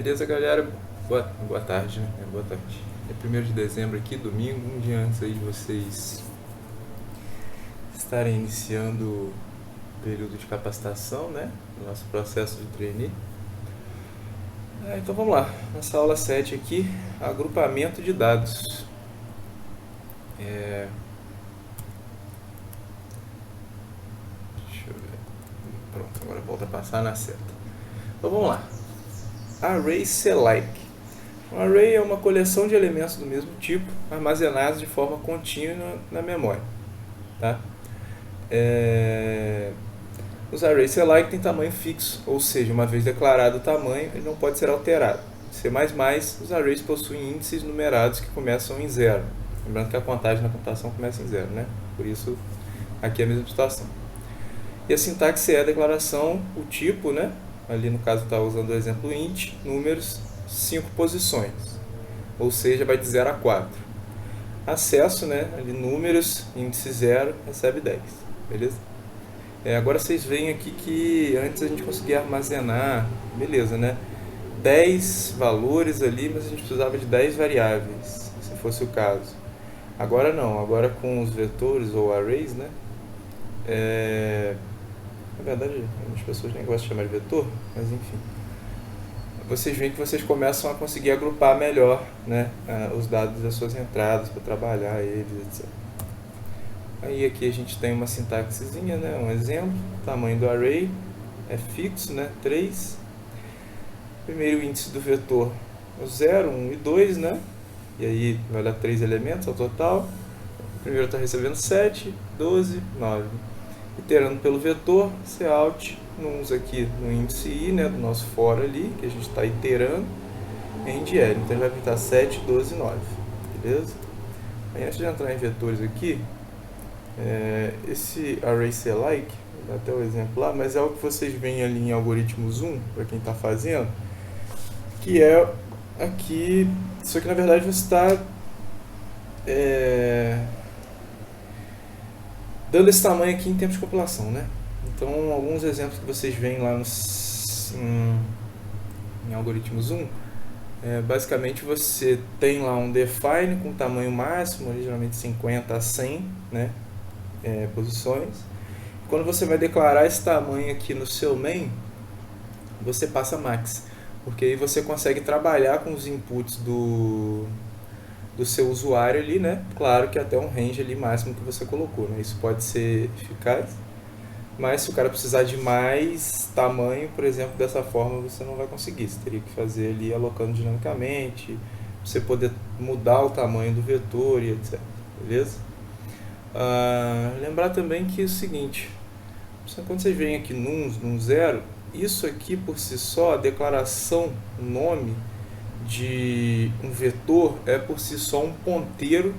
Beleza, galera? Boa tarde, né? Boa tarde. É 1º de dezembro aqui, domingo, um dia antes aí de vocês estarem iniciando o período de capacitação, né? No nosso processo de trainee. Então vamos lá, nossa aula 7 aqui, agrupamento de dados. Deixa eu ver. Pronto, agora volta a passar na seta. Então vamos lá. Array Select. Um array é uma coleção de elementos do mesmo tipo, armazenados de forma contínua na memória. Tá? Os arrays select têm tamanho fixo, ou seja, uma vez declarado o tamanho, ele não pode ser alterado. Em C++, os arrays possuem índices numerados que começam em 0. Lembrando que a contagem na computação começa em 0, né? Por isso, aqui é a mesma situação. E a sintaxe é a declaração, o tipo, né? Ali no caso está usando o exemplo int, números, 5 posições. Ou seja, vai de 0 a 4. Acesso, né? Ali números, índice 0, recebe 10. Beleza? Agora vocês veem aqui que antes a gente conseguia armazenar, beleza, né? 10 valores ali, mas a gente precisava de 10 variáveis, se fosse o caso. Agora não, agora com os vetores ou arrays, né? Na verdade, as pessoas nem gostam de chamar de vetor, mas enfim. Vocês veem que vocês começam a conseguir agrupar melhor, né, os dados das suas entradas para trabalhar eles, etc. Aí aqui a gente tem uma sintaxezinha, né, um exemplo, tamanho do array é fixo, né, 3. Primeiro índice do vetor, o 0, 1 e 2, né, e aí vai dar 3 elementos ao total. O primeiro está recebendo 7, 12, 9. Iterando pelo vetor, cout, nuns aqui no índice i, né, do nosso for ali, que a gente está iterando, end l. Então ele vai pintar 7, 12 e 9. Beleza? Aí antes de entrar em vetores aqui, esse array select, vou dar até o exemplo lá, mas é o que vocês veem ali em algoritmo zoom, para quem está fazendo, que é aqui, só que na verdade você está dando esse tamanho aqui em tempo de compilação, né? Então, alguns exemplos que vocês veem lá em algoritmo zoom, basicamente você tem lá um define com tamanho máximo, geralmente 50 a 100, né, posições. Quando você vai declarar esse tamanho aqui no seu main, você passa max, porque aí você consegue trabalhar com os inputs do seu usuário ali, né? Claro que até um range ali máximo que você colocou, né? Isso pode ser eficaz, mas se o cara precisar de mais tamanho, por exemplo, dessa forma você não vai conseguir. Você teria que fazer ali alocando dinamicamente, você poder mudar o tamanho do vetor e etc. Beleza? Lembrar também que é o seguinte, quando vocês veem aqui num 0, isso aqui por si só, a declaração, o nome de um vetor é por si só um ponteiro,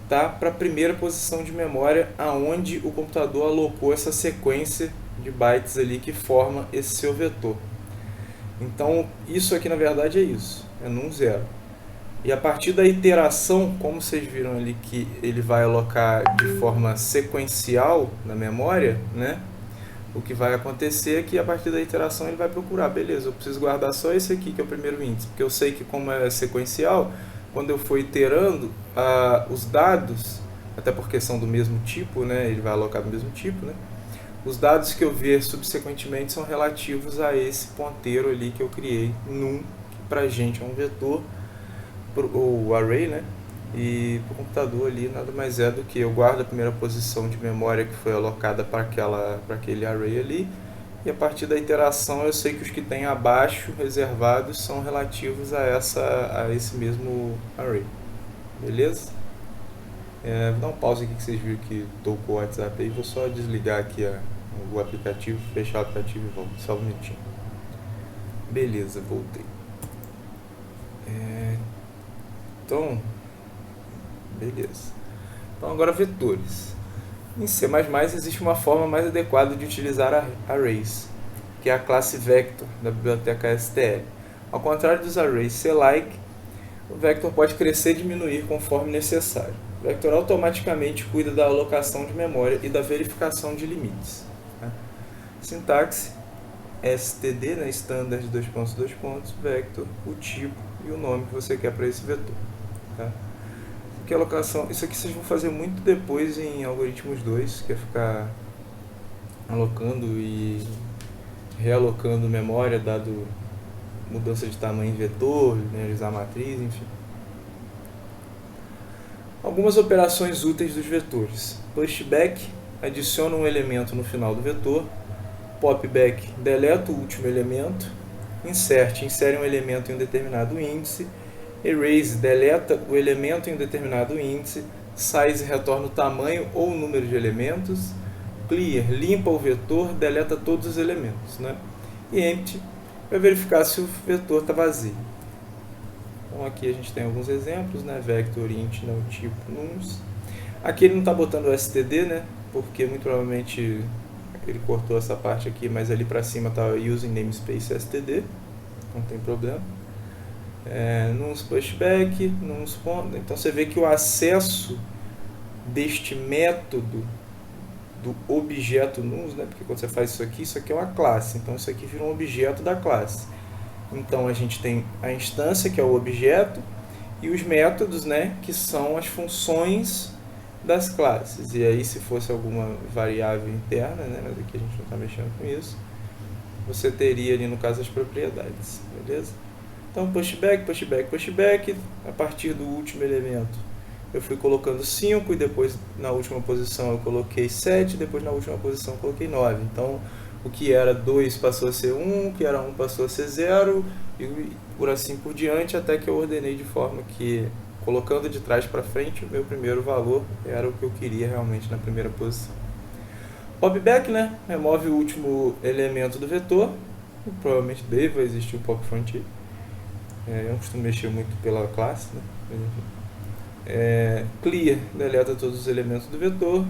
tá, para a primeira posição de memória aonde o computador alocou essa sequência de bytes ali que forma esse seu vetor. Então isso aqui na verdade é isso, é num 0. E a partir da iteração, como vocês viram ali que ele vai alocar de forma sequencial na memória, né? O que vai acontecer é que a partir da iteração ele vai procurar, beleza, eu preciso guardar só esse aqui que é o primeiro índice, porque eu sei que como é sequencial, quando eu for iterando, os dados, até porque são do mesmo tipo, né, ele vai alocar do mesmo tipo, né, os dados que eu ver subsequentemente são relativos a esse ponteiro ali que eu criei num, que pra gente é um vetor, ou array, né, e para o computador ali nada mais é do que eu guardo a primeira posição de memória que foi alocada para aquele array ali, e a partir da iteração eu sei que os que tem abaixo reservados são relativos a esse mesmo array. Beleza? Vou dar um pause aqui que vocês viram que tocou o WhatsApp aí, vou só desligar aqui o aplicativo, fechar o aplicativo e volto, só um minutinho. Beleza, voltei. Então, beleza. Então agora vetores. Em C++ existe uma forma mais adequada de utilizar arrays, que é a classe vector da biblioteca stl. Ao contrário dos arrays select, o vector pode crescer e diminuir conforme necessário. O vector automaticamente cuida da alocação de memória e da verificação de limites. Sintaxe: std, né, standard, vector, o tipo e o nome que você quer para esse vetor. Tá? Que alocação, isso aqui vocês vão fazer muito depois em algoritmos 2, que é ficar alocando e realocando memória, dado mudança de tamanho em vetor, linearizar a matriz, enfim. Algumas operações úteis dos vetores. Pushback, adiciona um elemento no final do vetor. Popback, deleta o último elemento. Insert, insere um elemento em um determinado índice. Erase, deleta o elemento em um determinado índice. Size, retorna o tamanho ou o número de elementos. Clear, limpa o vetor, deleta todos os elementos. Né? E empty, vai verificar se o vetor está vazio. Então aqui a gente tem alguns exemplos, né? Vector, int, não tipo, nums. Aqui ele não está botando o std, né? Porque muito provavelmente ele cortou essa parte aqui, mas ali para cima está using namespace std, não tem problema. Nums pushback, nums point. Então você vê que o acesso deste método do objeto nums, né? Porque quando você faz isso aqui é uma classe, então isso aqui vira um objeto da classe. Então a gente tem a instância, que é o objeto, e os métodos, né, que são as funções das classes. E aí, se fosse alguma variável interna, né, mas aqui a gente não está mexendo com isso, você teria ali no caso as propriedades, beleza? Então pushback, pushback, pushback, a partir do último elemento eu fui colocando 5, e depois na última posição eu coloquei 7, depois na última posição eu coloquei 9. Então o que era 2 passou a ser 1, o que era 1 passou a ser 0, e por assim por diante, até que eu ordenei de forma que, colocando de trás para frente, o meu primeiro valor era o que eu queria realmente na primeira posição. Popback, né? Remove o último elemento do vetor, provavelmente deva existir o pop frontier. Eu não costumo mexer muito pela classe, né? Clear, deleta todos os elementos do vetor,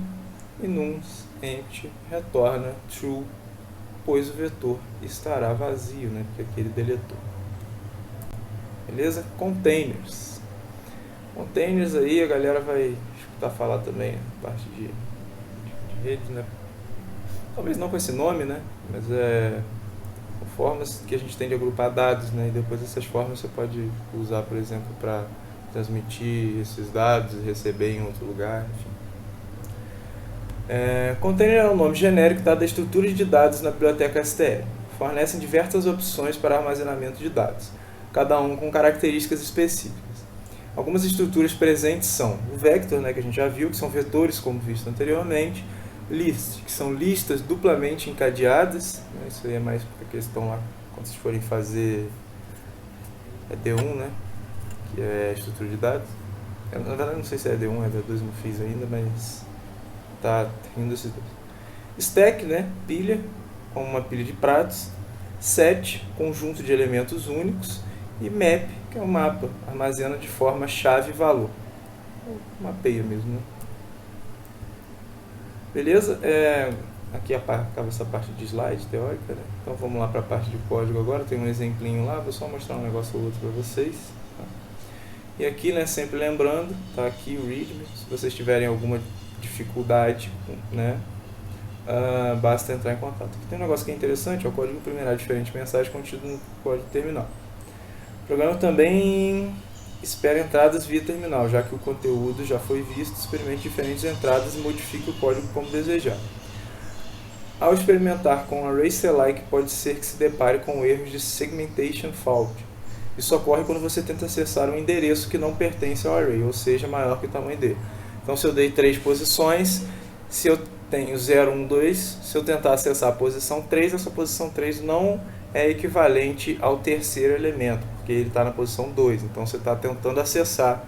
e nums, empty, retorna true, pois o vetor estará vazio, né? Porque aqui ele deletou. Beleza? Containers. Containers aí a galera vai escutar falar também, a parte de rede, né? Talvez não com esse nome, né? Mas formas que a gente tem de agrupar dados, né? E depois essas formas você pode usar, por exemplo, para transmitir esses dados e receber em outro lugar, enfim. Container é um nome genérico dado à estrutura de dados na biblioteca STL. Fornecem diversas opções para armazenamento de dados, cada um com características específicas. Algumas estruturas presentes são o vector, né, que a gente já viu, que são vetores, como visto anteriormente, list, que são listas duplamente encadeadas, né, isso aí é mais para a questão lá, quando vocês forem fazer D1, né, que é a estrutura de dados. Na verdade, não sei se é D1 ou é D2, não fiz ainda, mas tá rindo esses dois. Stack, né, pilha, como uma pilha de pratos. Set, conjunto de elementos únicos. E map, que é um mapa, armazena de forma chave e valor. Mapeia mesmo, né? Beleza? Aqui acaba essa parte de slide teórica, né? Então vamos lá para a parte de código agora. Tem um exemplinho lá, vou só mostrar um negócio ou outro para vocês. Tá? E aqui, né, sempre lembrando, tá aqui o readme. Se vocês tiverem alguma dificuldade, né, basta entrar em contato. Aqui tem um negócio que é interessante, é o código primário diferente mensagem contido no código terminal. O programa também espera entradas via terminal, já que o conteúdo já foi visto, experimente diferentes entradas e modifique o código como desejar. Ao experimentar com ArraySelect, pode ser que se depare com erros de segmentation fault. Isso ocorre quando você tenta acessar um endereço que não pertence ao array, ou seja, maior que o tamanho dele. Então, se eu dei 3 posições, se eu tenho 0, 1, 2, se eu tentar acessar a posição 3, essa posição 3 não é equivalente ao terceiro elemento, porque ele está na posição 2. Então, você está tentando acessar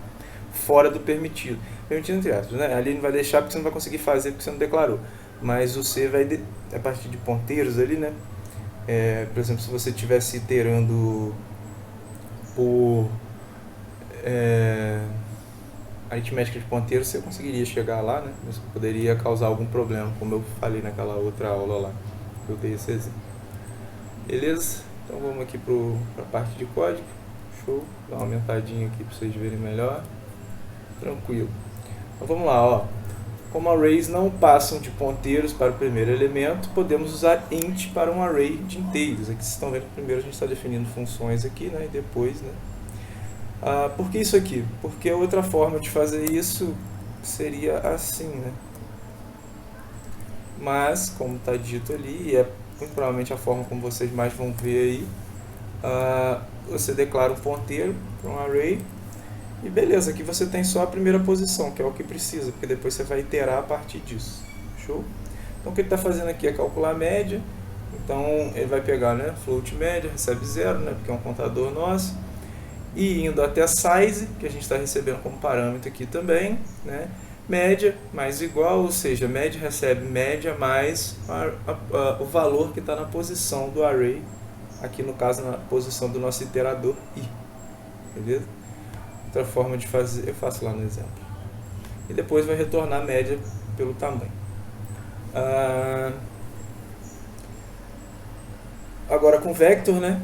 fora do permitido. Permitido entre aspas, né? Ali não vai deixar porque você não vai conseguir fazer porque você não declarou. Mas você vai, a partir de ponteiros ali, né? Por exemplo, se você estivesse iterando por aritmética de ponteiros, você conseguiria chegar lá, né? Mas poderia causar algum problema, como eu falei naquela outra aula lá, que eu dei esse exemplo. Beleza? Então vamos aqui para a parte de código. Show. Dá uma aumentadinha aqui para vocês verem melhor. Tranquilo. Então vamos lá, ó. como arrays não passam de ponteiros para o primeiro elemento, podemos usar int para um array de inteiros. Aqui vocês estão vendo que primeiro a gente está definindo funções aqui, né, e depois, né. Por que isso aqui? Porque outra forma de fazer isso seria assim, né. Mas, como está dito ali, e é muito provavelmente a forma como vocês mais vão ver aí, você declara um ponteiro para um array, e beleza, aqui você tem só a primeira posição, que é o que precisa, porque depois você vai iterar a partir disso. Show? Então o que ele está fazendo aqui é calcular a média. Então ele vai pegar, né, float média, recebe 0, né, porque é um contador nosso, e indo até a size, que a gente está recebendo como parâmetro aqui também, né, média mais igual, ou seja, média recebe média mais o valor que está na posição do array, aqui no caso na posição do nosso iterador i. Beleza? Outra forma de fazer, eu faço lá no exemplo. E depois vai retornar a média pelo tamanho. Agora com vector, né?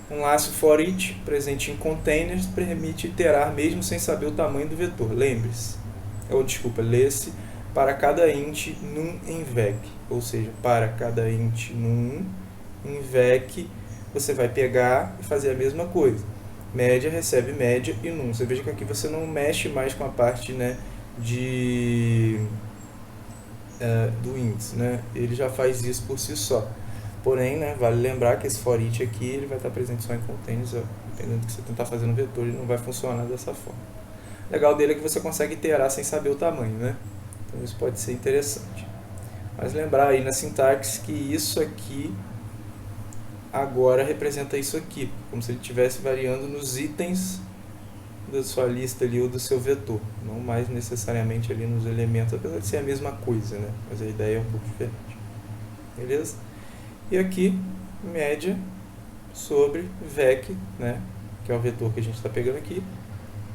Um laço for each presente em containers permite iterar mesmo sem saber o tamanho do vetor. Lembre-se, lê-se para cada int num em vec. Ou seja, para cada int num em vec, você vai pegar e fazer a mesma coisa. Média recebe média e num. Você veja que aqui você não mexe mais com a parte, né, do índice, né? Ele já faz isso por si só. Porém, né, vale lembrar que esse for each aqui ele vai estar presente só em containers. Dependendo do que você tentar fazer no vetor, ele não vai funcionar dessa forma. O legal dele é que você consegue iterar sem saber o tamanho, né? Então isso pode ser interessante. Mas lembrar aí na sintaxe que isso aqui agora representa isso aqui, como se ele estivesse variando nos itens da sua lista ali ou do seu vetor, não mais necessariamente ali nos elementos, apesar de ser a mesma coisa, né? Mas a ideia é um pouco diferente. Beleza? E aqui, média sobre vec, né? Que é o vetor que a gente está pegando aqui,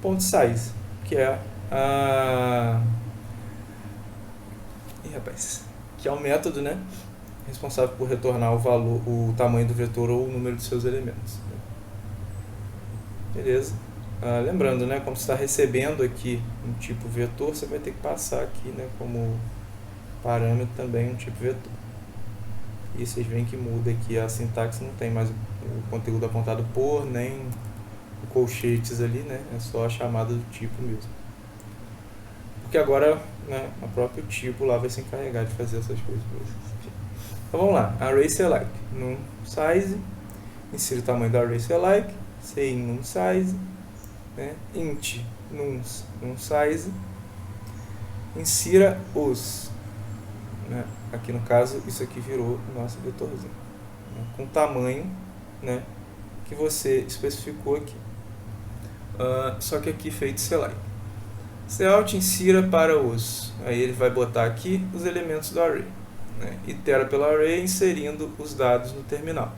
ponto size, que é que é o método, né, responsável por retornar o valor, o tamanho do vetor ou o número de seus elementos. Beleza? Lembrando, né, como você está recebendo aqui um tipo vetor, você vai ter que passar aqui, né, como parâmetro também um tipo vetor. E vocês veem que muda aqui a sintaxe, não tem mais o conteúdo apontado por, nem o colchetes ali, né, é só a chamada do tipo mesmo. Porque agora, né, o próprio tipo lá vai se encarregar de fazer essas coisas para vocês. Então vamos lá, array select, num size, insira o tamanho do array select, say num size, né, int num size, insira os, né, aqui no caso isso aqui virou o nosso vetorzinho, né, com o tamanho, né, que você especificou aqui, só que aqui feito select. Select insira para os, aí ele vai botar aqui os elementos do array, né, itera pelo array inserindo os dados no terminal.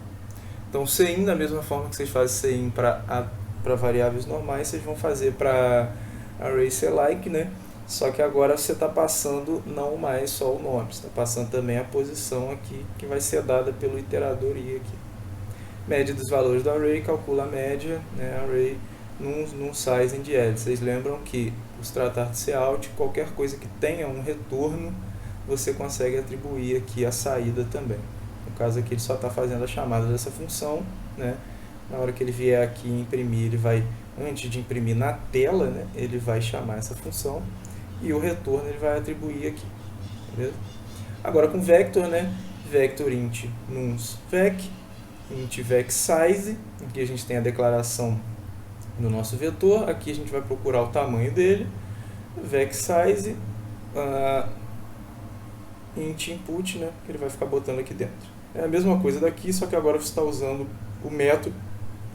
Então cin, da mesma forma que vocês fazem cin para variáveis normais, vocês vão fazer para array select, né? Só que agora você está passando não mais só o nome, você está passando também a posição aqui, que vai ser dada pelo iterador i aqui. Média dos valores do array, calcula a média, né, array num size DL. Vocês lembram que, por se tratar de cout, qualquer coisa que tenha um retorno, você consegue atribuir aqui a saída também. No caso aqui ele só está fazendo a chamada dessa função, né? Na hora que ele vier aqui imprimir, ele vai, antes de imprimir na tela, né, ele vai chamar essa função e o retorno ele vai atribuir aqui, beleza? Agora com vector, né, vector int nuns vec, int vec size, aqui a gente tem a declaração do nosso vetor, aqui a gente vai procurar o tamanho dele, vec size, int input, né, que ele vai ficar botando aqui dentro. É a mesma coisa daqui, só que agora você está usando o método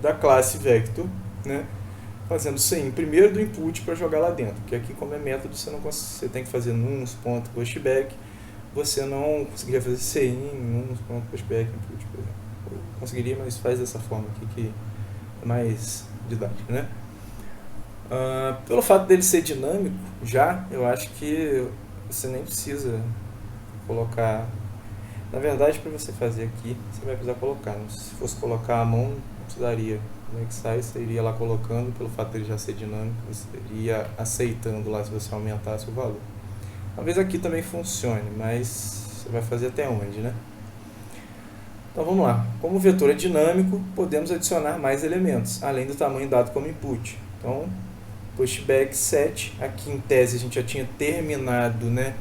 da classe vector, né, fazendo cin primeiro do input para jogar lá dentro, porque aqui como é método você tem que fazer nuns.pushback, você não conseguiria fazer cin nuns.pushback input, por exemplo. Eu conseguiria, mas faz dessa forma aqui que é mais didático, né? Pelo fato dele ser dinâmico, já, eu acho que você nem precisa colocar. Na verdade, para você fazer aqui, você vai precisar colocar. Se fosse colocar a mão, não precisaria. No Excel, você iria lá colocando, pelo fato dele já ser dinâmico, você iria aceitando lá se você aumentasse o valor. Talvez aqui também funcione, mas você vai fazer até onde, né? Então vamos lá. Como o vetor é dinâmico, podemos adicionar mais elementos, além do tamanho dado como input. Então, pushback set, aqui em tese a gente já tinha terminado, né,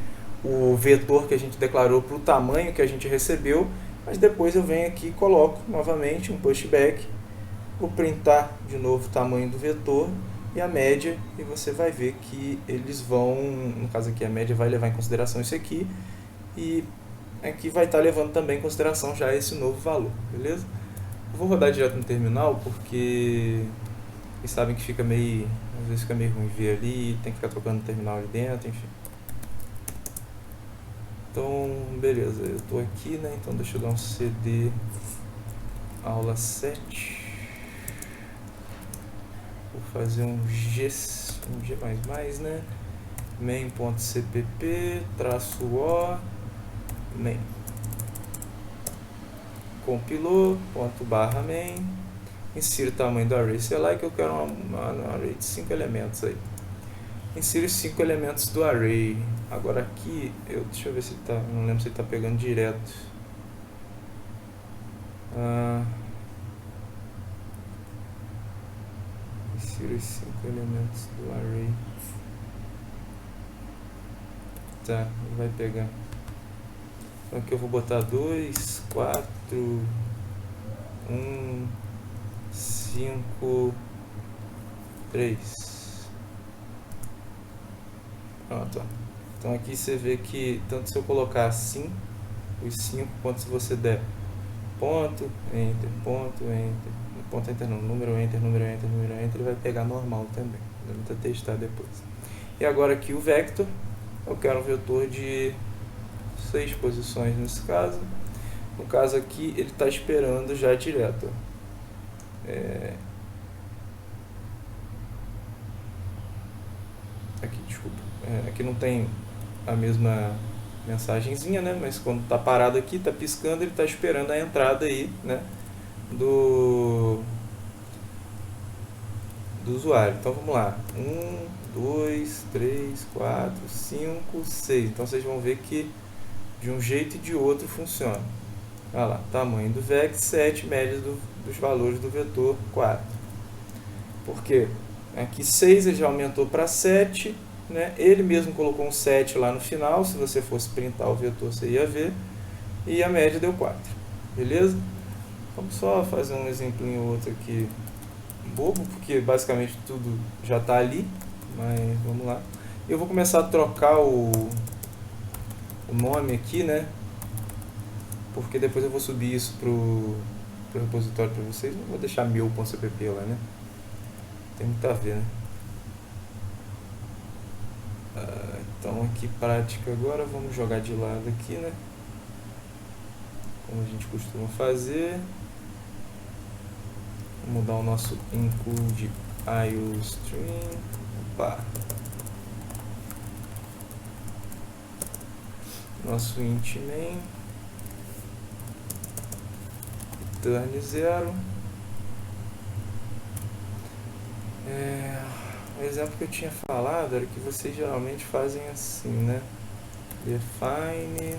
o vetor que a gente declarou para o tamanho que a gente recebeu, mas depois eu venho aqui e coloco novamente um pushback, vou printar de novo o tamanho do vetor e a média, e você vai ver que eles vão, no caso aqui a média vai levar em consideração isso aqui, e aqui vai estar levando também em consideração já esse novo valor, beleza? Eu vou rodar direto no terminal porque vocês sabem que fica meio, às vezes fica meio ruim ver ali, tem que ficar trocando o terminal ali dentro, enfim. Então, beleza, eu tô aqui, né? Então deixa eu dar um CD aula 7. Vou fazer um G, né? main.cpp -o main. Compilou, ponto barra main. Insiro o tamanho do array, sei lá que eu quero um array de 5 elementos aí. Insiro os 5 elementos do array. Agora aqui, deixa eu ver se ele tá, não lembro se ele está pegando direto. Insiro os 5 elementos do array. Tá, ele vai pegar. Então aqui eu vou botar 2, 4, 1, 5, 3. Pronto. Então aqui você vê que tanto se eu colocar assim, os 5, quanto se você der ponto, enter, ponto, enter não, número, enter, ele vai pegar normal também. Vamos testar depois. E agora aqui o vector, eu quero um vetor de 6 posições nesse caso. No caso aqui, ele está esperando já direto. Aqui, desculpa. Aqui não tem a mesma mensagenzinha, né? Mas quando está parado aqui, está piscando, ele está esperando a entrada aí, né? Do usuário. Então vamos lá. 1, 2, 3, 4, 5, 6. Então vocês vão ver que de um jeito e de outro funciona. Olha lá, tamanho do vex 7, média dos valores do vetor 4. Por quê? Aqui 6 ele já aumentou para 7, né? Ele mesmo colocou um 7 lá no final, se você fosse printar o vetor você ia ver, e a média deu 4, beleza? Vamos só fazer um exemplinho ou outro aqui bobo, porque basicamente tudo já está ali, mas vamos lá. Eu vou começar a trocar o nome aqui, né? Porque depois eu vou subir isso pro repositório para vocês. Não vou deixar meu.cpp lá, né? Tem muito a ver, né? Então aqui prática agora, vamos jogar de lado aqui, né? Como a gente costuma fazer. Vou mudar o nosso include iostream. Opa! Nosso int main. Return 0. O exemplo que eu tinha falado era que vocês geralmente fazem assim, né? Define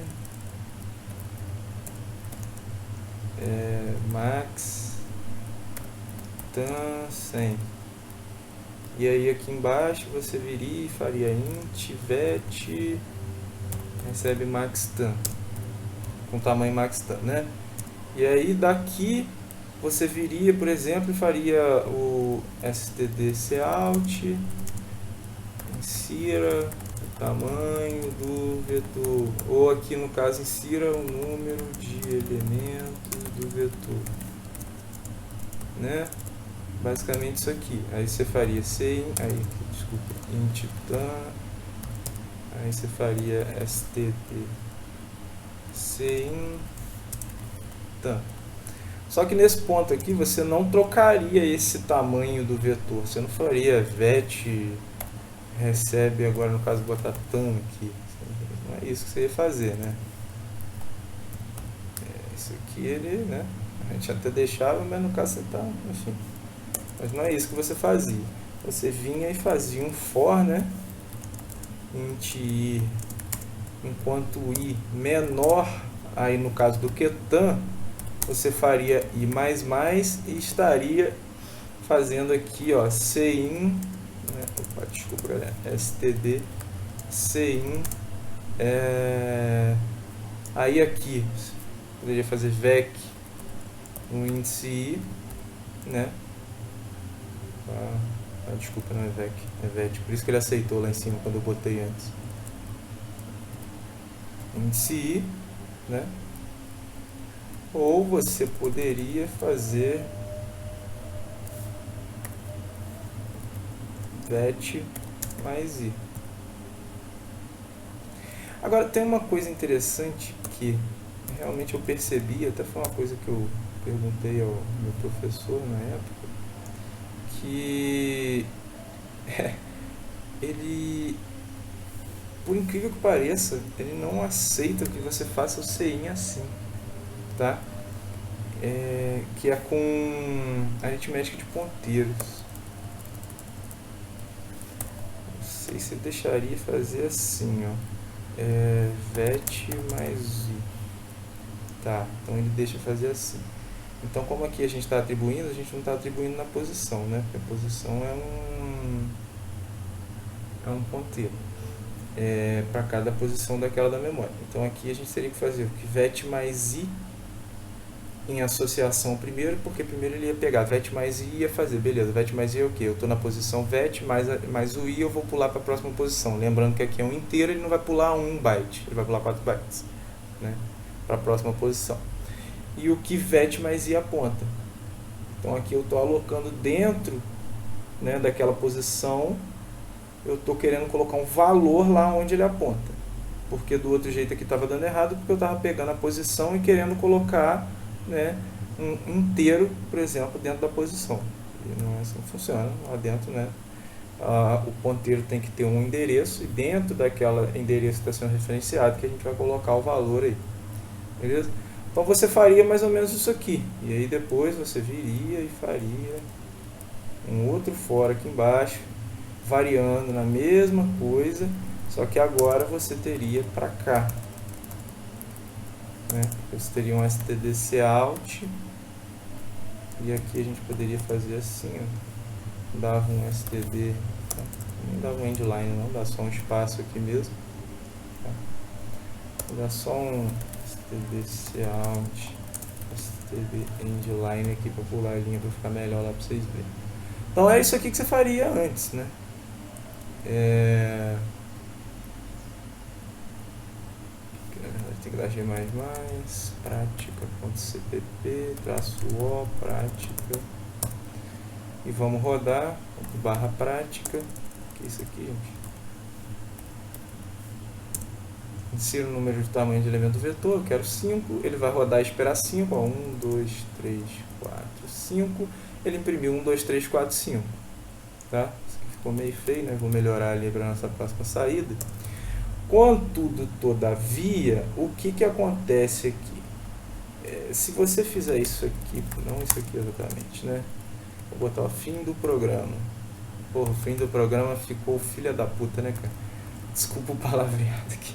max tan 100. E aí aqui embaixo você viria e faria int vet recebe max tan com tamanho max tan, né? E aí daqui você viria, por exemplo, e faria o stdcout, insira o tamanho do vetor, ou aqui no caso insira o número de elementos do vetor, né? Basicamente isso aqui. Aí você faria int tan, aí você faria std cin tan. Só que nesse ponto aqui você não trocaria esse tamanho do vetor, você não faria vet recebe, agora no caso botar tan aqui, não é isso que você ia fazer, né? Isso aqui ele, né? A gente até deixava, mas no caso você tá, enfim. Mas não é isso que você fazia. Você vinha e fazia um for, né? Int i enquanto I menor, aí no caso do QTAN, você faria I++ e estaria fazendo aqui, ó, CIN, né? Opa, desculpa, galera, STD, CIN, aí aqui, você poderia fazer VEC no índice I, né? Desculpa, não é VEC, é VET, por isso que ele aceitou lá em cima quando eu botei antes. Índice I, né? Ou você poderia fazer VET mais I. Agora tem uma coisa interessante que realmente eu percebi, até foi uma coisa que eu perguntei ao meu professor na época, que ele, por incrível que pareça, ele não aceita que você faça o CIN assim, tá? Que é com aritmética de ponteiros. Não sei se eu deixaria fazer assim, ó. VET mais I. Tá, então ele deixa fazer assim. Então, como aqui a gente está atribuindo, a gente não está atribuindo na posição, né? Porque a posição é um ponteiro para cada posição daquela da memória. Então, aqui a gente teria que fazer o que VET mais I em associação primeiro, porque primeiro ele ia pegar VET mais I e ia fazer, beleza, VET mais I é o quê? Eu estou na posição VET mais o I, eu vou pular para a próxima posição. Lembrando que aqui é um inteiro, ele não vai pular 1 byte, ele vai pular 4 bytes, né? Para a próxima posição. E o que VET mais I aponta. Então aqui eu estou alocando dentro, né, daquela posição, eu estou querendo colocar um valor lá onde ele aponta. Porque do outro jeito aqui estava dando errado, porque eu estava pegando a posição e querendo colocar, né, um inteiro, por exemplo, dentro da posição. E não é assim que funciona. Lá dentro, né, o ponteiro tem que ter um endereço, e dentro daquele endereço que está sendo referenciado que a gente vai colocar o valor aí. Beleza? Então você faria mais ou menos isso aqui. E aí depois você viria e faria um outro for aqui embaixo, variando na mesma coisa, só que agora você teria para cá, né? Você teria um stdc out, e aqui a gente poderia fazer assim, ó. Dava um std, não dava um endline, não, dá só um espaço aqui mesmo, tá? Dá só um stdc out, std endline aqui para pular a linha para ficar melhor lá para vocês verem. Então é isso aqui que você faria antes, né? Tem que dar G++, prática.cpp, -o, prática, e vamos rodar, barra prática, que é isso aqui, gente. Insira o número de tamanho de elemento vetor, eu quero 5, ele vai rodar e esperar 5, ó, 1, 2, 3, 4, 5, ele imprimiu 1, 2, 3, 4, 5, tá? Isso aqui ficou meio feio, né? Vou melhorar ali para a nossa próxima saída. Contudo, todavia, o que acontece aqui? Se você fizer isso aqui, não isso aqui exatamente, né? Vou botar o fim do programa. Porra, o fim do programa ficou filha da puta, né, cara? Desculpa o palavreado aqui.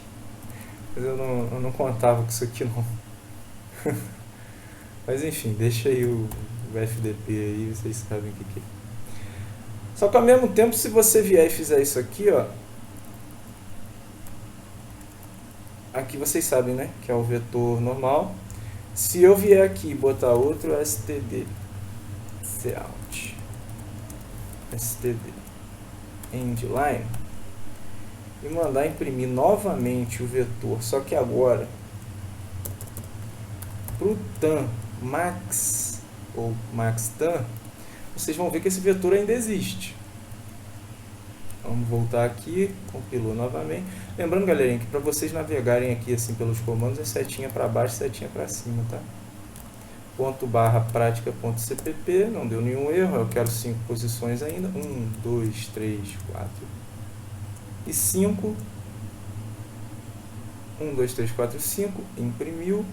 Mas eu não contava com isso aqui, não. Mas enfim, deixa aí o FDP aí, vocês sabem o que é. Só que ao mesmo tempo, se você vier e fizer isso aqui, ó, aqui vocês sabem, né, que é o vetor normal. Se eu vier aqui e botar outro std cout, std endline, e mandar imprimir novamente o vetor, só que agora para o tan max ou max tan, vocês vão ver que esse vetor ainda existe. Vamos voltar aqui, compilou novamente. Lembrando, galerinha, que para vocês navegarem aqui assim pelos comandos é setinha para baixo, setinha para cima, tá? ./prática.cpp, não deu nenhum erro, eu quero 5 posições ainda. 1, 2, 3, 4 e 5. 1, 2, 3, 4, 5, imprimiu.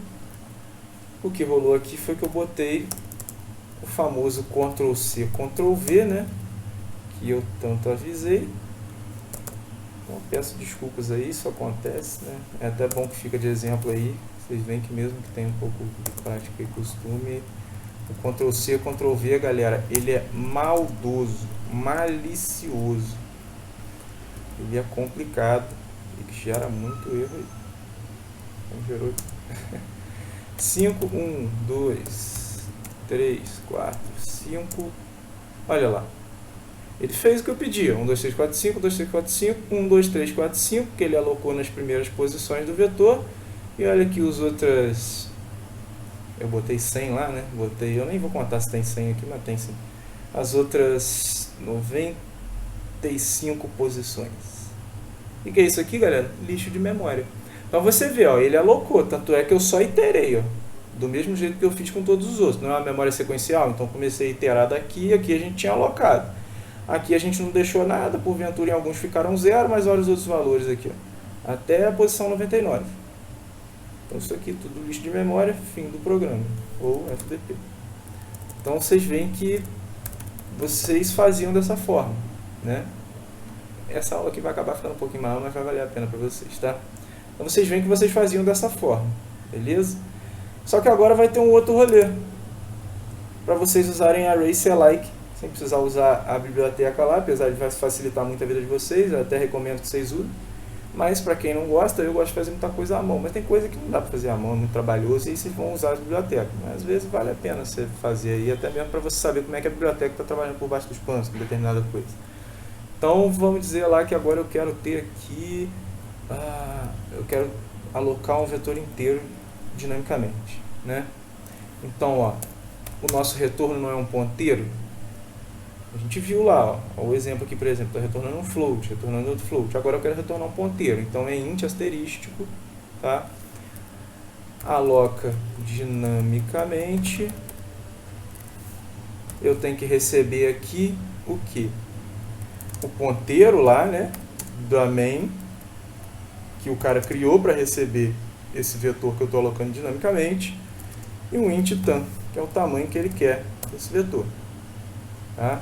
O que rolou aqui foi que eu botei o famoso Ctrl+C, Ctrl+V, né? Que eu tanto avisei. Então, peço desculpas aí, isso acontece, né? É até bom que fica de exemplo aí. Vocês veem que mesmo que tenha um pouco de prática e costume, o Ctrl+C, Ctrl+V, galera, ele é maldoso, malicioso. Ele é complicado e gera muito erro aí. Então, gerou 5, 1, 2, 3, 4, 5. Olha lá. Ele fez o que eu pedi. 1, 2, 3, 4, 5, 1, 2, 3, 4, 5, 1, 2, 3, 4, 5, que ele alocou nas primeiras posições do vetor. E olha aqui os outras... Eu botei 100 lá, né? Eu nem vou contar se tem 100 aqui, mas tem sim. As outras 95 posições. E que é isso aqui, galera? Lixo de memória. Então você vê, ó, ele alocou, tanto é que eu só iterei, ó, do mesmo jeito que eu fiz com todos os outros. Não é uma memória sequencial, então comecei a iterar daqui e aqui a gente tinha alocado. Aqui a gente não deixou nada, porventura em alguns ficaram 0, mas olha os outros valores aqui, ó, até a posição 99. Então isso aqui tudo lixo de memória, fim do programa, ou FDP. Então vocês veem que vocês faziam dessa forma, né? Essa aula aqui vai acabar ficando um pouquinho maior, mas vai valer a pena para vocês, tá? Então vocês veem que vocês faziam dessa forma, beleza? Só que agora vai ter um outro rolê para vocês usarem array select, sem precisar usar a biblioteca lá, apesar de facilitar muito a vida de vocês, eu até recomendo que vocês usem. Mas para quem não gosta, eu gosto de fazer muita coisa à mão, mas tem coisa que não dá para fazer à mão, é muito trabalhoso, e aí vocês vão usar a biblioteca. Mas às vezes vale a pena você fazer aí, até mesmo para você saber como é que a biblioteca está trabalhando por baixo dos panos com determinada coisa. Então vamos dizer lá que agora eu quero ter aqui, eu quero alocar um vetor inteiro dinamicamente, né? Então, ó, o nosso retorno não é um ponteiro. A gente viu lá, ó, o exemplo aqui, por exemplo, está retornando um float, retornando outro float. Agora eu quero retornar um ponteiro, então é int asterístico, tá? Aloca dinamicamente. Eu tenho que receber aqui o que? O ponteiro lá, né, da main, que o cara criou para receber esse vetor que eu estou alocando dinamicamente, e um int tam, que é o tamanho que ele quer desse vetor. Tá?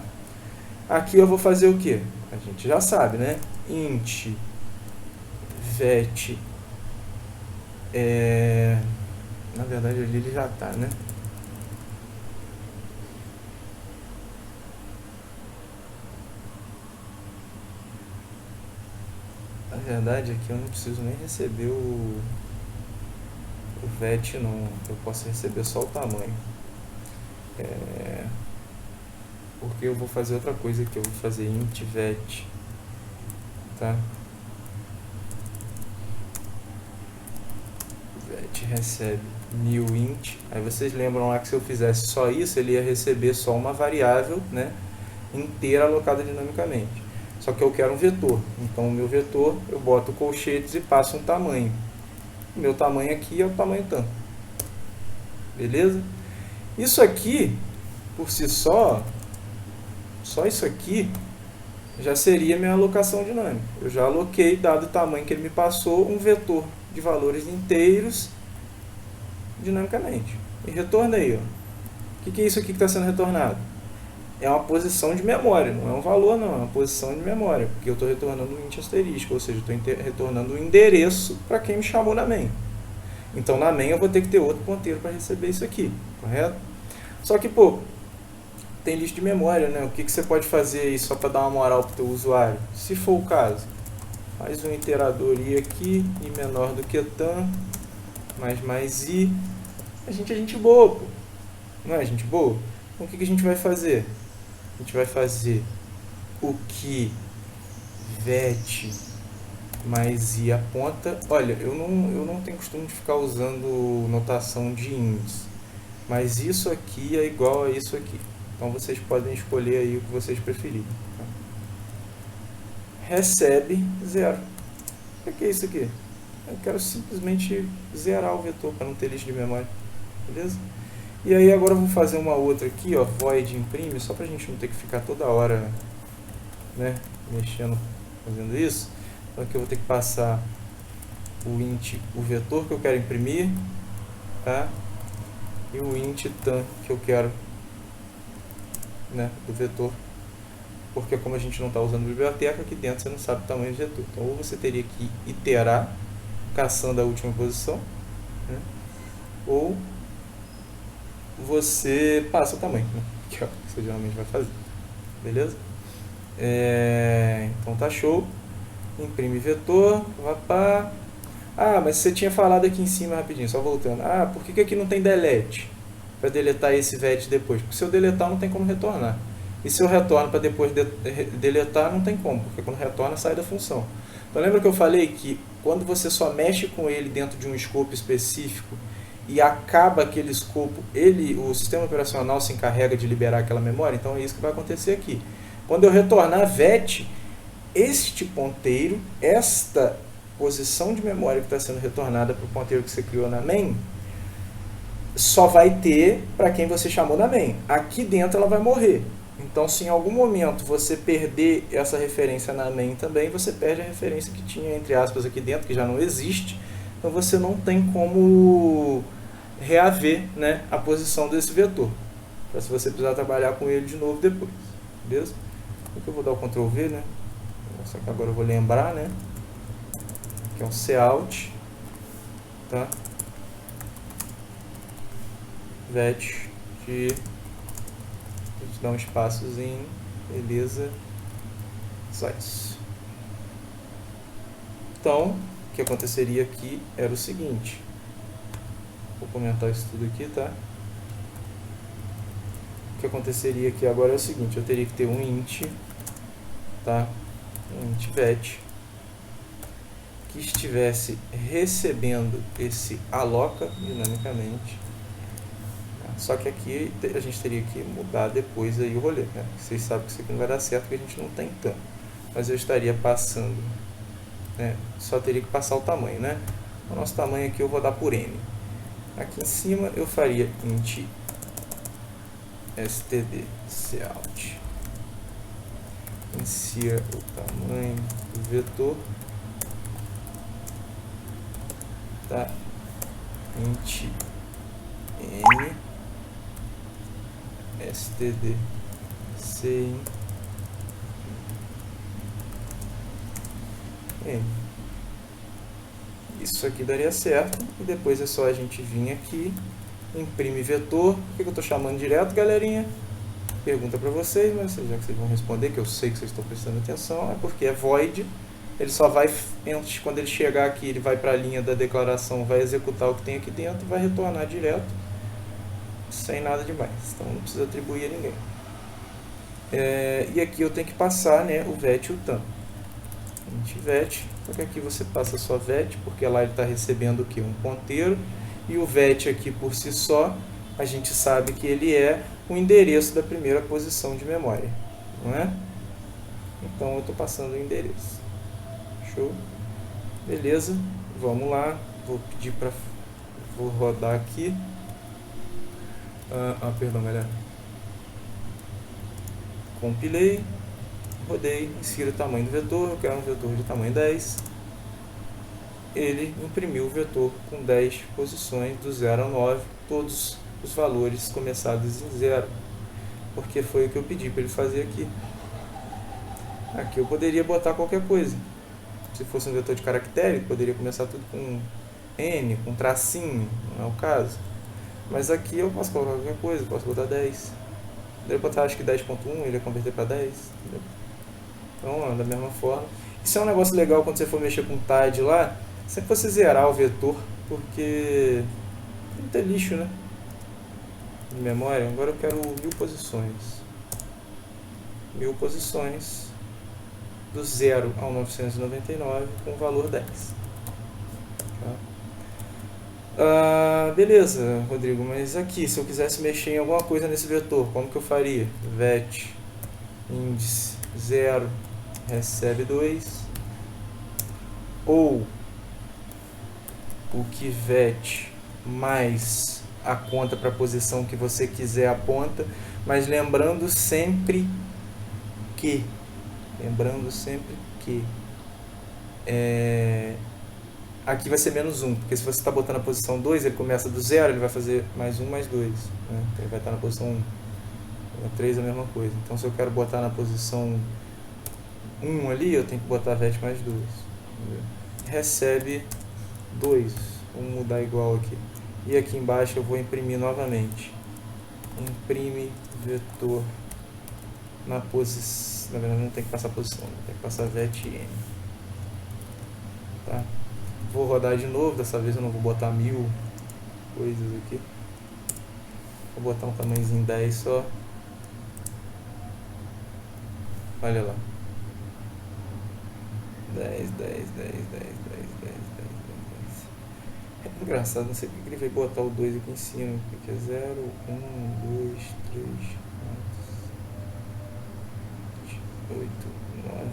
Aqui eu vou fazer o que? A gente já sabe, né? Int vet, na verdade ali ele já está, né? Na verdade aqui eu não preciso nem receber o vet, não. Eu posso receber só o tamanho. Porque eu vou fazer outra coisa aqui, eu vou fazer int vet, tá? Vet recebe new int. Aí vocês lembram lá que se eu fizesse só isso, ele ia receber só uma variável, né, inteira alocada dinamicamente. Só que eu quero um vetor, então o meu vetor eu boto colchetes e passo um tamanho. O meu tamanho aqui é o tamanho tanto. Beleza? Isso aqui, por si só isso aqui já seria minha alocação dinâmica. Eu já aloquei, dado o tamanho que ele me passou, um vetor de valores inteiros dinamicamente. E retornei. Ó. O que é isso aqui que está sendo retornado? É uma posição de memória, não é um valor não, é uma posição de memória, porque eu estou retornando um int asterístico, ou seja, estou retornando um endereço para quem me chamou na main. Então na main eu vou ter que ter outro ponteiro para receber isso aqui, correto? Só que, pô, tem lixo de memória, né? O que você pode fazer aí só para dar uma moral para o teu usuário? Se for o caso, faz um iterador i aqui, i menor do que tam, mais i. A gente é gente boa, pô. Não é gente boa? Então o que a gente vai fazer? A gente vai fazer o que vet mais i aponta. Olha, eu não tenho costume de ficar usando notação de índice, mas isso aqui é igual a isso aqui. Então vocês podem escolher aí o que vocês preferirem. Tá? Recebe 0. O que é isso aqui? Eu quero simplesmente zerar o vetor para não ter lixo de memória. Beleza? E aí agora eu vou fazer uma outra aqui, ó, void imprime, só para a gente não ter que ficar toda hora, né, mexendo, fazendo isso. Então aqui eu vou ter que passar o int, o vetor que eu quero imprimir, tá? E o int tam que eu quero, né, do vetor porque como a gente não está usando biblioteca, aqui dentro você não sabe o tamanho do vetor. Então, ou você teria que iterar, caçando a última posição, né? Ou você passa o tamanho, né? Que é o que você geralmente vai fazer. Beleza? Então tá show. Imprime vetor, vá para... Ah, mas você tinha falado aqui em cima rapidinho, só voltando. Ah, por que aqui não tem delete? Para deletar esse vet depois? Porque se eu deletar não tem como retornar. E se eu retorno para depois deletar, não tem como, porque quando retorna sai da função. Então lembra que eu falei que quando você só mexe com ele dentro de um escopo específico e acaba aquele escopo, o sistema operacional se encarrega de liberar aquela memória? Então é isso que vai acontecer aqui. Quando eu retornar vet, este ponteiro, esta posição de memória que está sendo retornada para o ponteiro que você criou na main, só vai ter para quem você chamou na main. Aqui dentro ela vai morrer. Então, se em algum momento você perder essa referência na main também, você perde a referência que tinha, entre aspas, aqui dentro, que já não existe. Então, você não tem como reaver, né, a posição desse vetor, para se você precisar trabalhar com ele de novo depois. Beleza? Aqui eu vou dar o Ctrl V, né? Só que agora eu vou lembrar, né? Que é um cout, tá? Vet de... A gente dá um espaçozinho, beleza? Só isso. Então, o que aconteceria aqui era o seguinte. Vou comentar isso tudo aqui, tá? O que aconteceria aqui agora é o seguinte, eu teria que ter um int, tá? Um int vet que estivesse recebendo esse aloca dinamicamente. Só que aqui a gente teria que mudar depois aí o rolê, né? Vocês sabem que isso aqui não vai dar certo porque a gente não tem tanto. Mas eu estaria passando, né? Só teria que passar o tamanho, né? O nosso tamanho aqui eu vou dar por n. Aqui em cima eu faria int std cout. Insira o tamanho do vetor, tá? Int n std cin n. Isso aqui daria certo. E depois é só a gente vir aqui, imprime vetor. Por que eu estou chamando direto, galerinha? Pergunta para vocês, mas já que vocês vão responder, que eu sei que vocês estão prestando atenção, é porque é void. Ele só vai, quando ele chegar aqui, ele vai para a linha da declaração, vai executar o que tem aqui dentro, vai retornar direto, sem nada demais. Então não precisa atribuir a ninguém. E aqui eu tenho que passar, né, o vet e o tam. Int vet, só que aqui você passa só vet, porque lá ele está recebendo o que? Um ponteiro. E o vet aqui por si só, a gente sabe que ele é o endereço da primeira posição de memória, não é? Então eu estou passando o endereço. Show? Beleza, vamos lá. Vou rodar aqui. Perdão, galera. Compilei, rodei, insiro o tamanho do vetor, eu quero um vetor de tamanho 10. Ele imprimiu o vetor com 10 posições, do 0 ao 9, todos os valores começados em 0, porque foi o que eu pedi para ele fazer aqui. Aqui eu poderia botar qualquer coisa. Se fosse um vetor de caractere, poderia começar tudo com N, com tracinho, não é o caso. Mas aqui eu posso colocar qualquer coisa, posso botar 10. Poderia botar acho que 10.1, ele ia converter para 10. Entendeu? Então, da mesma forma. Isso é um negócio legal quando você for mexer com TIDE lá, sempre você zerar o vetor, porque não tem lixo, né? De memória. Agora eu quero 1000 posições. 1000 posições do 0 ao 999 com o valor 10. Tá? Beleza, Rodrigo, mas aqui, se eu quisesse mexer em alguma coisa nesse vetor, como que eu faria? Vet índice 0 recebe 2, ou o que vet mais a conta para a posição que você quiser aponta, mas lembrando sempre que aqui vai ser menos 1, porque se você está botando a posição 2, ele começa do 0, ele vai fazer mais 1 mais 2, né? Então ele vai estar na posição 1. A 3 é a mesma coisa. Então se eu quero botar na posição 1 ali, eu tenho que botar vet mais 2. Recebe 2. Vamos mudar igual aqui. E aqui embaixo eu vou imprimir novamente. Imprime vetor na posição. Na verdade não tem que passar posição, tem que passar vet n. Tá? Vou rodar de novo, dessa vez eu não vou botar 1000 coisas aqui. Vou botar um tamanhozinho 10 só. Olha lá. 10, 10, 10, 10, 10, 10, 10, 10. É engraçado, não sei porque ele veio botar o 2 aqui em cima. Porque é 0, 1, 2, 3, 4, 8, 9.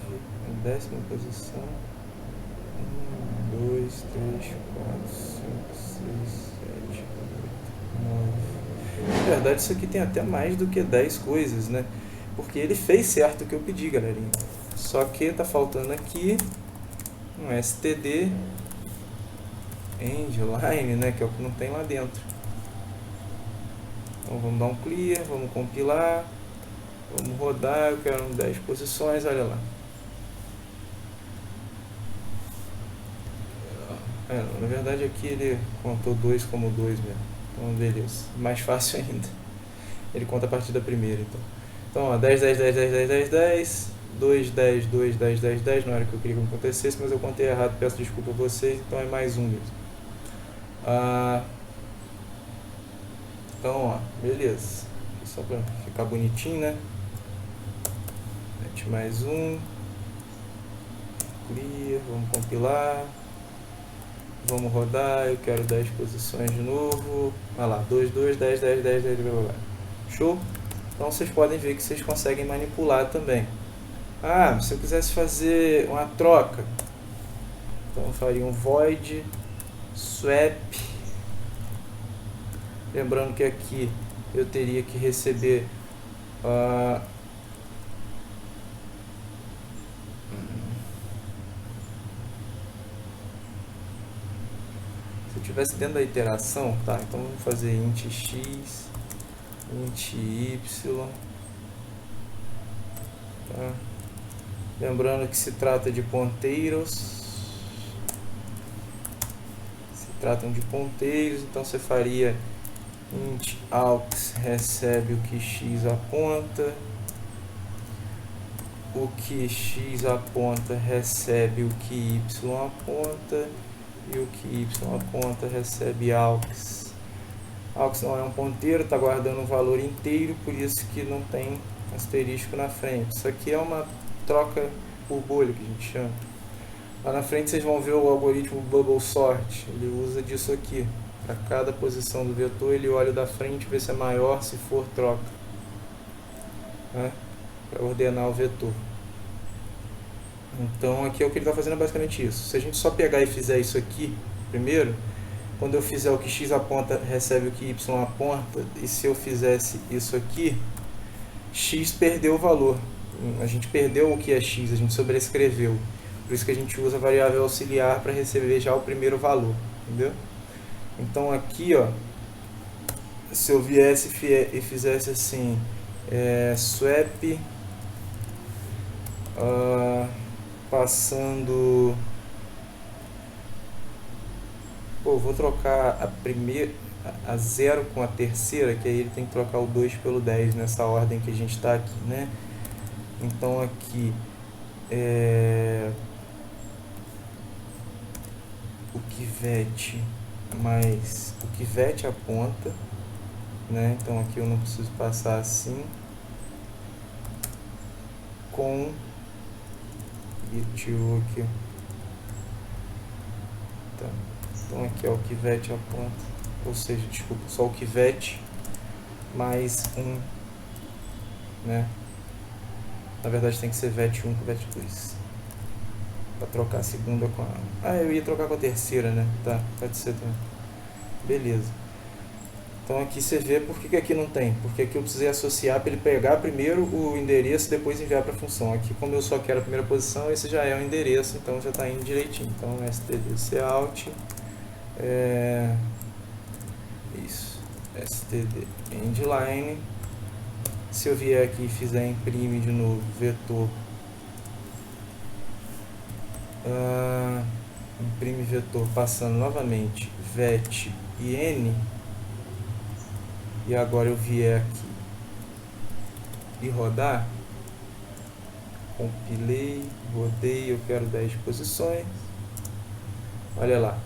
Em décima posição. 1, 2, 3, 4, 5, 6, 7, 8, 9. Na verdade, isso aqui tem até mais do que 10 coisas, né? Porque ele fez certo o que eu pedi, galerinha. Só que tá faltando aqui um std endline, né? Que é o que não tem lá dentro. Então vamos dar um clear, vamos compilar, vamos rodar. Eu quero 10 posições, olha lá. Na verdade aqui ele contou 2 como 2 mesmo. Então beleza, mais fácil ainda. Ele conta a partir da primeira, então. Então, ó, 10, 10, 10, 10, 10, 10, 10, 2, 10, 2, 10, 10, 10, não era o que eu queria que acontecesse, mas eu contei errado, peço desculpa a vocês, então é mais um mesmo. Então, ó, beleza. Só pra ficar bonitinho, né? Mete mais um. Clear, vamos compilar. Vamos rodar, eu quero 10 posições de novo. Olha lá, 2, 2, 10, 10, 10, 10, 10, 10. Show? Então vocês podem ver que vocês conseguem manipular também. Se eu quisesse fazer uma troca, então eu faria um void swap. Lembrando que aqui eu teria que receber se eu estivesse dentro da iteração, tá? Então vamos fazer int x, int y, tá? Lembrando que se trata de ponteiros, se tratam de ponteiros, então você faria int aux recebe o que x aponta, o que x aponta recebe o que y aponta, e o que y aponta recebe aux. Aux não é um ponteiro, está guardando um valor inteiro, por isso que não tem asterisco na frente. Isso aqui é uma troca por bolha, que a gente chama. Lá na frente vocês vão ver o algoritmo Bubble Sort, ele usa disso aqui. Para cada posição do vetor, ele olha o da frente, vê se é maior, se for, troca. Né? Para ordenar o vetor. Então aqui é o que ele está fazendo, é basicamente isso. Se a gente só pegar e fizer isso aqui primeiro, quando eu fizer o que x aponta, recebe o que y aponta, e se eu fizesse isso aqui, x perdeu o valor. A gente perdeu o que é x, a gente sobrescreveu. Por isso que a gente usa a variável auxiliar para receber já o primeiro valor, entendeu? Então aqui, ó, se eu viesse e fizesse assim, swap, passando... vou trocar a primeira, a 0 com a terceira, que aí ele tem que trocar o 2 pelo 10 nessa ordem que a gente está aqui, né? Então aqui o que vet mais o que vet aponta, né? Então aqui eu não preciso passar assim, com e tirou aqui, tá. Então aqui é o que vet aponta, ou seja, desculpa, só o que vet mais 1, né? Na verdade tem que ser vet 1 com vet 2. Para trocar a segunda com a... eu ia trocar com a terceira, né? Tá, pode ser também. Beleza. Então aqui você vê por que aqui não tem. Porque aqui eu precisei associar para ele pegar primeiro o endereço e depois enviar para a função. Aqui, como eu só quero a primeira posição, esse já é o endereço, então já está indo direitinho. Então std cout, isso, std endline, Se eu vier aqui e fizer imprime de novo, vetor, imprime vetor, passando novamente vet e n, e agora eu vier aqui e rodar, compilei, rodei, eu quero 10 posições, olha lá,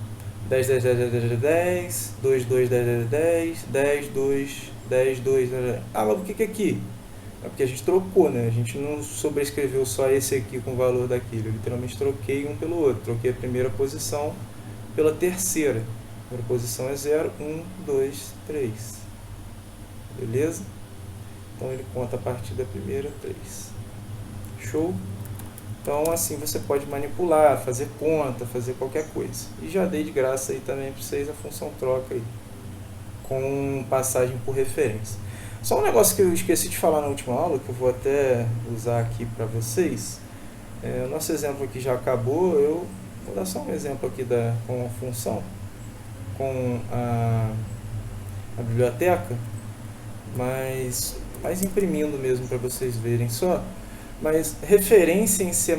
10, 10, 10, 10, 10, 10, 2, 2, 10, 10, 10, 2, 10, 2, 10, 10. Ah, mas por que aqui? É porque a gente trocou, né? A gente não sobrescreveu só esse aqui com o valor daquele. Eu literalmente troquei um pelo outro. Troquei a primeira posição pela terceira. A primeira posição é 0, 1, 2, 3. Beleza? Então ele conta a partir da primeira 3. Show? Então assim você pode manipular, fazer conta, fazer qualquer coisa. E já dei de graça aí também para vocês a função troca aí, com passagem por referência. Só um negócio que eu esqueci de falar na última aula, que eu vou até usar aqui para vocês. O nosso exemplo aqui já acabou, eu vou dar só um exemplo aqui com a função, com a biblioteca, mas imprimindo mesmo para vocês verem só. Mas referência em C++,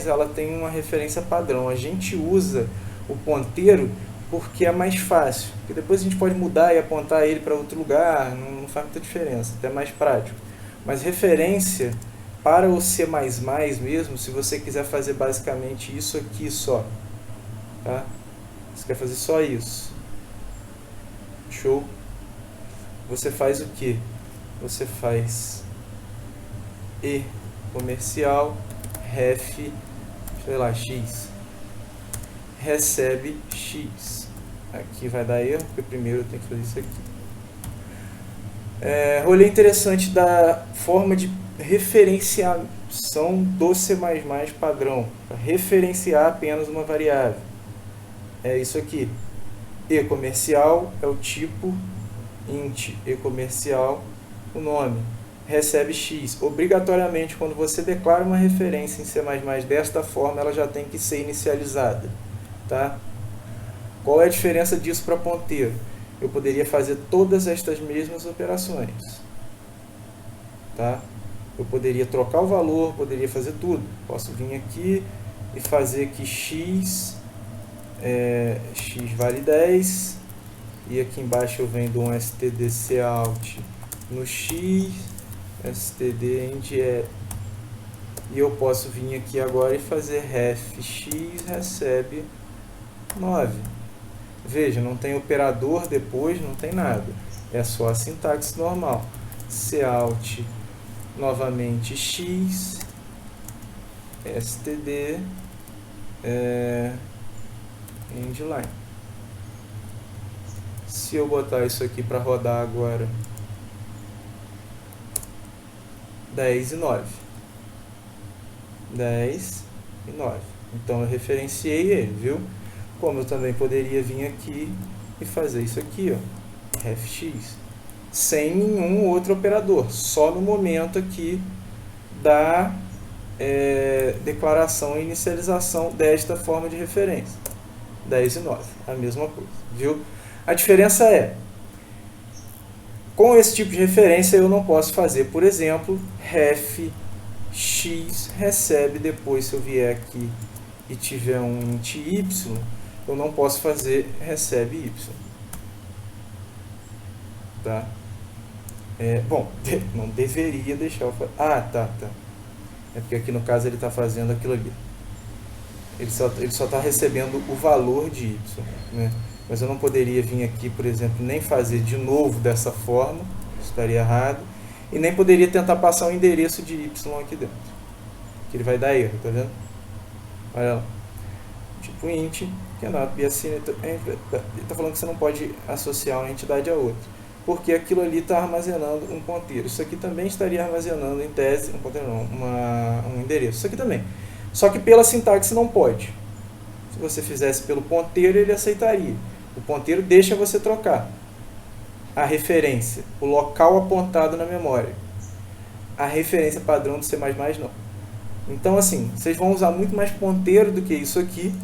ela tem uma referência padrão. A gente usa o ponteiro porque é mais fácil, porque depois a gente pode mudar e apontar ele para outro lugar, não faz muita diferença, até mais prático. Mas referência para o C++ mesmo, se você quiser fazer basicamente isso aqui só, tá? Você quer fazer só isso, show? Você faz o que? Você faz E comercial, ref, sei lá, x, recebe x. Aqui vai dar erro, porque primeiro eu tenho que fazer isso aqui. Rolê interessante da forma de referenciação do C++ padrão, para referenciar apenas uma variável. É isso aqui. E comercial é o tipo, int e comercial, o nome. Recebe x. Obrigatoriamente, quando você declara uma referência em C++ desta forma, ela já tem que ser inicializada. Tá? Qual é a diferença disso para ponteiro? Eu poderia fazer todas estas mesmas operações. Tá? Eu poderia trocar o valor, poderia fazer tudo. Posso vir aqui e fazer que x vale 10. E aqui embaixo eu venho um stdcout no x, std e eu posso vir aqui agora e fazer ref x recebe 9. Veja, não tem operador depois, não tem nada. É só a sintaxe normal. Cout novamente x, std, endline. Se eu botar isso aqui para rodar agora, 10 e 9. 10 e 9. Então eu referenciei ele, viu? Como eu também poderia vir aqui e fazer isso aqui, ó, refx, sem nenhum outro operador, só no momento aqui da declaração e inicialização desta forma de referência. 10 e 9, a mesma coisa, viu? A diferença é, com esse tipo de referência eu não posso fazer, por exemplo, ref x recebe depois, se eu vier aqui e tiver um int y, eu não posso fazer recebe y. Tá? Bom, não deveria deixar eu fazer. Ah, tá. É porque aqui no caso ele está fazendo aquilo ali. Ele só está recebendo o valor de y, né? Mas eu não poderia vir aqui, por exemplo, nem fazer de novo dessa forma, isso estaria errado, e nem poderia tentar passar o endereço de y aqui dentro, que ele vai dar erro, tá vendo? Olha lá, tipo int, cannot be assigned to, ele está falando que você não pode associar uma entidade a outra, porque aquilo ali está armazenando um ponteiro. Isso aqui também estaria armazenando, em tese, um ponteiro não, um endereço, isso aqui também. Só que pela sintaxe não pode. Se você fizesse pelo ponteiro, ele aceitaria. O ponteiro deixa você trocar a referência, o local apontado na memória. A referência padrão do C++ não. Então, assim, vocês vão usar muito mais ponteiro do que isso aqui,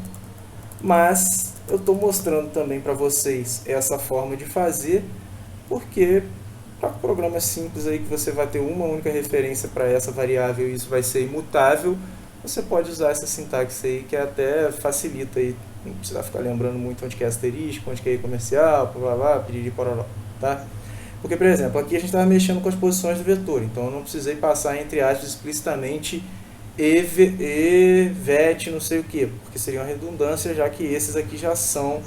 mas eu estou mostrando também para vocês essa forma de fazer, porque Para programas simples aí que você vai ter uma única referência para essa variável e isso vai ser imutável, você pode usar essa sintaxe aí que até facilita aí, não precisa ficar lembrando muito onde que é asterisco, onde que é comercial, blá blá, piriri pororó, tá? Porque, por exemplo, aqui a gente estava mexendo com as posições do vetor, então eu não precisei passar entre aspas explicitamente vet não sei o que, porque seria uma redundância, já que esses aqui já são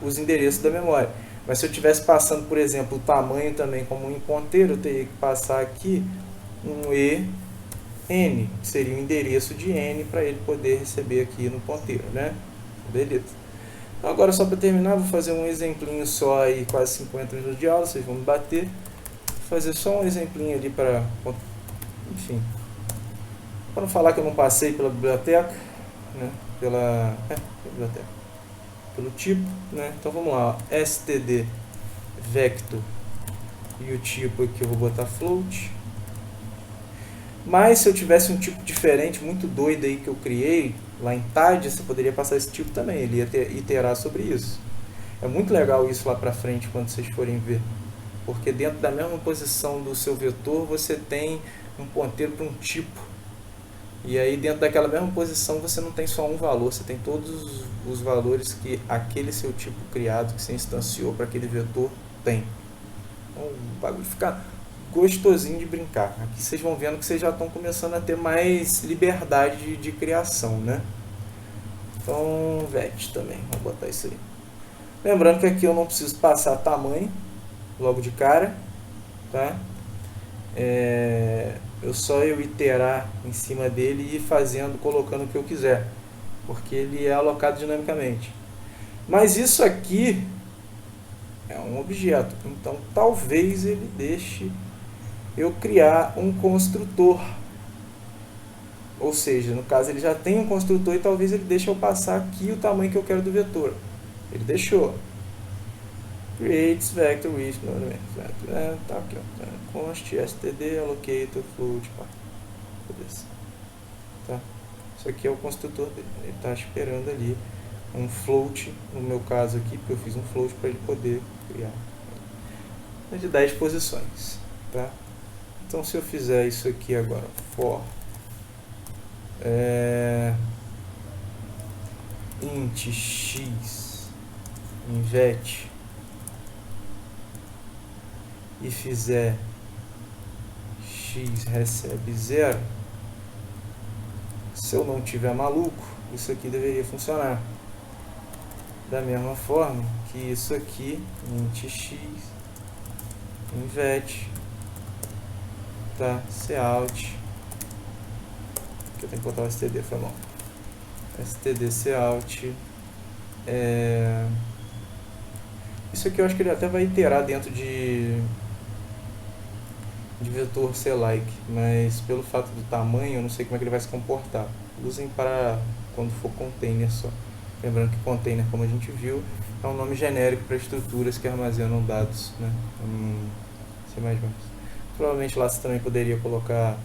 os endereços da memória. Mas se eu estivesse passando, por exemplo, o tamanho também como um ponteiro, eu teria que passar aqui um EN, que seria o endereço de N para ele poder receber aqui no ponteiro, né? Beleza. Então agora só para terminar, vou fazer um exemplinho só aí, quase 50 minutos de aula, vocês vão me bater. Vou fazer só um exemplinho ali para, enfim, para não falar que eu não passei pela biblioteca, né? Pela biblioteca. Pelo tipo, né? Então vamos lá, ó. std vector e o tipo aqui eu vou botar float. Mas se eu tivesse um tipo diferente, muito doido aí que eu criei lá em TAD, você poderia passar esse tipo também, ele ia iterar sobre isso. É muito legal isso lá pra frente quando vocês forem ver, porque dentro da mesma posição do seu vetor você tem um ponteiro para um tipo. E aí dentro daquela mesma posição você não tem só um valor, você tem todos os valores que aquele seu tipo criado, que você instanciou para aquele vetor, tem. Então o bagulho fica gostosinho de brincar. Aqui vocês vão vendo que vocês já estão começando a ter mais liberdade de criação, né? Então, vet também, vamos botar isso aí. Lembrando que aqui eu não preciso passar tamanho logo de cara, tá? Eu iterar em cima dele e ir fazendo, colocando o que eu quiser, porque ele é alocado dinamicamente. Mas isso aqui é um objeto, então talvez ele deixe eu criar um construtor, ou seja, no caso ele já tem um construtor e talvez ele deixe eu passar aqui o tamanho que eu quero do vetor. Ele deixou. Creates vector with tá aqui, ó. Const std allocator float, tá? Isso aqui é o construtor dele. Ele está esperando ali um float, no meu caso aqui, porque eu fiz um float para ele poder criar. É de 10 posições, tá? Então se eu fizer isso aqui agora, for int x em vet e fizer x recebe 0, se eu não tiver maluco, isso aqui deveria funcionar. Da mesma forma que isso aqui, int x em vet, tá? Cout, que eu tenho que botar o std, foi mal. std cout. Isso aqui eu acho que ele até vai iterar dentro de vetor clike, mas pelo fato do tamanho eu não sei como é que ele vai se comportar. Usem para quando for container só. Lembrando que container, como a gente viu, é um nome genérico para estruturas que armazenam dados, né? Provavelmente lá você também poderia colocar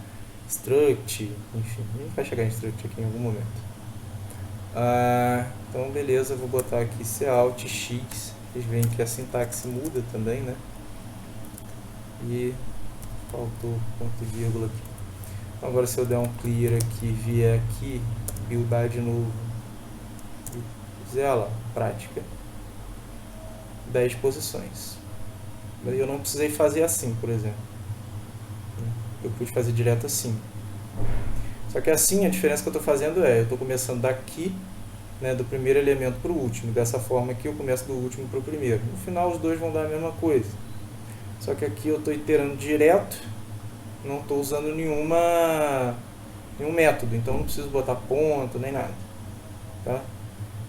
struct, enfim, a gente vai chegar em struct aqui em algum momento. Então beleza, eu vou botar aqui cout x, vocês veem que a sintaxe muda também, né? E faltou ponto e vírgula aqui. Então, agora se eu der um clear aqui, vier aqui, buildar de novo, zela, prática, 10 posições. Eu não precisei fazer assim, por exemplo. Eu pude fazer direto assim. Só que assim, a diferença que eu estou fazendo eu estou começando daqui, né, do primeiro elemento para o último. Dessa forma aqui eu começo do último para o primeiro. No final os dois vão dar a mesma coisa. Só que aqui eu estou iterando direto, não estou usando nenhum método, então não preciso botar ponto nem nada, tá?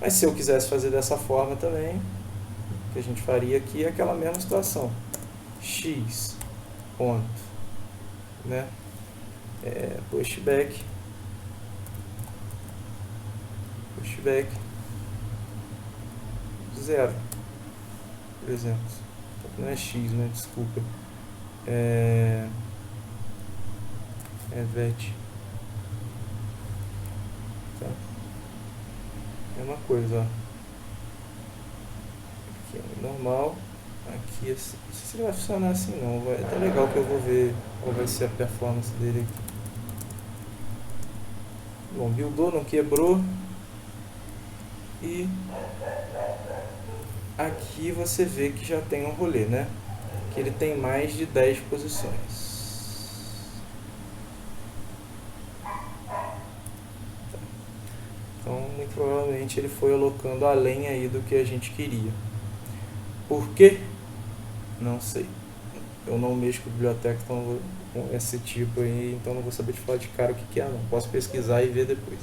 Mas se eu quisesse fazer dessa forma também, o que a gente faria aqui é aquela mesma situação. X ponto, né? Pushback 0, por exemplo. Não é x, né? Desculpa. Vet. Tá? Mesma coisa, ó. Aqui é normal. aqui assim. Não sei se ele vai funcionar assim não, vai, é até legal que eu vou ver qual vai ser a performance dele aqui. Bom, buildou, não quebrou. E aqui você vê que já tem um rolê, né? Que ele tem mais de 10 posições. Então, muito provavelmente ele foi alocando além aí do que a gente queria. Por quê? Não sei. Eu não mexo com biblioteca então com esse tipo aí, então não vou saber te falar de cara o que é não. Posso pesquisar e ver depois.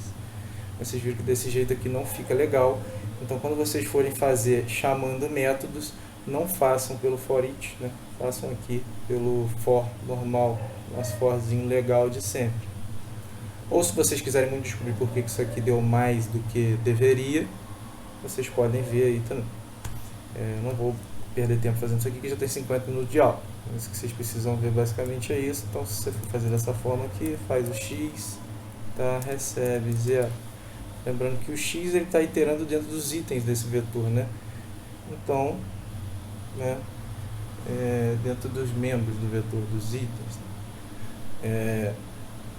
Vocês viram que desse jeito aqui não fica legal. Então quando vocês forem fazer chamando métodos, não façam pelo for each, né? Façam aqui pelo for normal, nosso forzinho legal de sempre. Ou se vocês quiserem muito descobrir por que isso aqui deu mais do que deveria, vocês podem ver aí também. Não vou perder tempo fazendo isso aqui, que já tem 50 minutos de aula. Isso que vocês precisam ver basicamente é isso. Então se você for fazer dessa forma aqui, faz o x, tá, recebe 0. Lembrando que o x está iterando dentro dos itens desse vetor, né? Então, né, dentro dos membros do vetor, dos itens.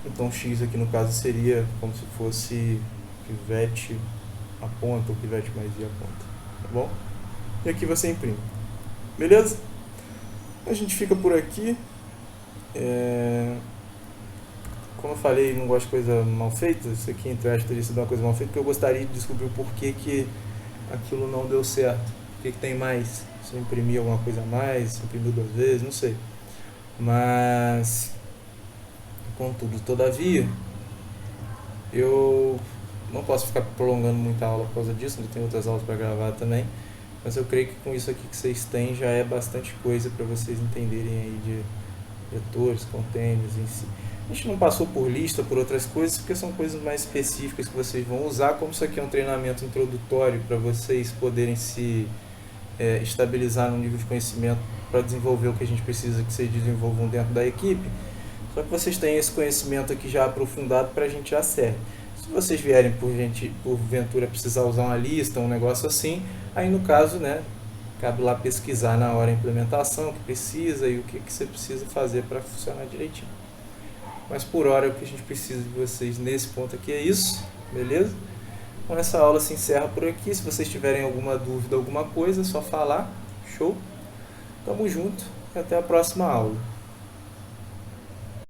Então x aqui no caso seria como se fosse pivete a ponta ou pivete mais i a ponta, tá bom? E aqui você imprime, beleza? A gente fica por aqui. Como eu falei, não gosto de coisa mal feita. Isso aqui entre aspas teria sido uma coisa mal feita, porque eu gostaria de descobrir o porquê que aquilo não deu certo. O que tem mais? Se eu imprimir alguma coisa a mais, se imprimiu 2 vezes, não sei. Mas, contudo, todavia, eu não posso ficar prolongando muita aula por causa disso, ainda tem outras aulas para gravar também. Mas eu creio que com isso aqui que vocês têm já é bastante coisa para vocês entenderem aí de vetores, containers em si. A gente não passou por lista, por outras coisas, porque são coisas mais específicas que vocês vão usar. Como isso aqui é um treinamento introdutório para vocês poderem se estabilizar no nível de conhecimento para desenvolver o que a gente precisa que vocês desenvolvam dentro da equipe, só que vocês têm esse conhecimento aqui já aprofundado para a gente já serve. Se vocês vierem porventura precisar usar uma lista, um negócio assim, aí no caso, né, cabe lá pesquisar na hora a implementação, o que precisa e o que você precisa fazer para funcionar direitinho. Mas por hora o que a gente precisa de vocês nesse ponto aqui é isso, beleza? Então essa aula se encerra por aqui. Se vocês tiverem alguma dúvida, alguma coisa, é só falar. Show? Tamo junto e até a próxima aula.